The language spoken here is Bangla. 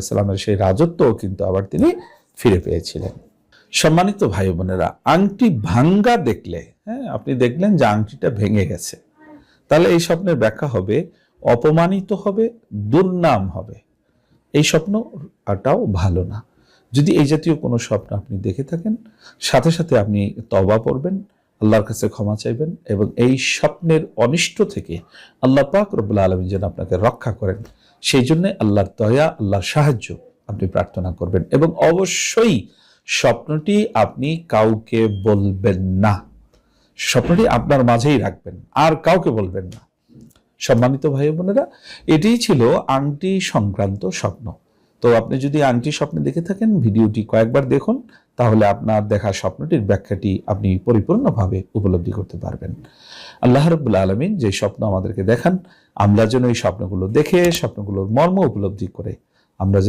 সাল্লামের সেই রাজত্ব কিন্তু আবার তিনি ফিরে পেয়েছিলেন। সম্মানিত ভাই বোনেরা, আংটি ভাঙ্গা দেখলে, হ্যাঁ, আপনি দেখলেন যে আংটিটা ভেঙে গেছে, তাহলে এই স্বপ্নের ব্যাখ্যা হবে অপমানিত হবে, দুর্নাম হবে। এই স্বপ্নটাও ভালো না। যদি এই জাতীয় কোনো স্বপ্ন আপনি দেখে থাকেন, সাথে সাথে আপনি তওবা করবেন, আল্লাহর কাছে ক্ষমা চাইবেন এবং এই স্বপ্নের অনিষ্ট থেকে আল্লাহ পাক রব্বুল আলামিন যেন আপনাকে রক্ষা করেন, সেই জন্য আল্লাহর দয়া, আল্লাহর সাহায্য আপনি প্রার্থনা করবেন। এবং অবশ্যই স্বপ্নটি আপনি কাউকে বলবেন না, স্বপ্নটি আপনার মাঝেই রাখবেন, আর কাউকে বলবেন না। সম্মানিত ভাই বোনেরা, এটাই ছিল আংটি সংক্রান্ত স্বপ্ন। তো আপনি যদি আংটি স্বপ্নে দেখে থাকেন, ভিডিওটি কয়েকবার দেখুন, তাহলে আপনার দেখা স্বপ্নটির ব্যাখ্যাটি আপনি পরিপূর্ণভাবে উপলব্ধি করতে পারবেন। আল্লাহ রাব্বুল আলামিন যে স্বপ্ন আমাদেরকে দেখান, আমরা যেন এই স্বপ্নগুলো দেখে স্বপ্নগুলোর মর্ম উপলব্ধি করে আমরা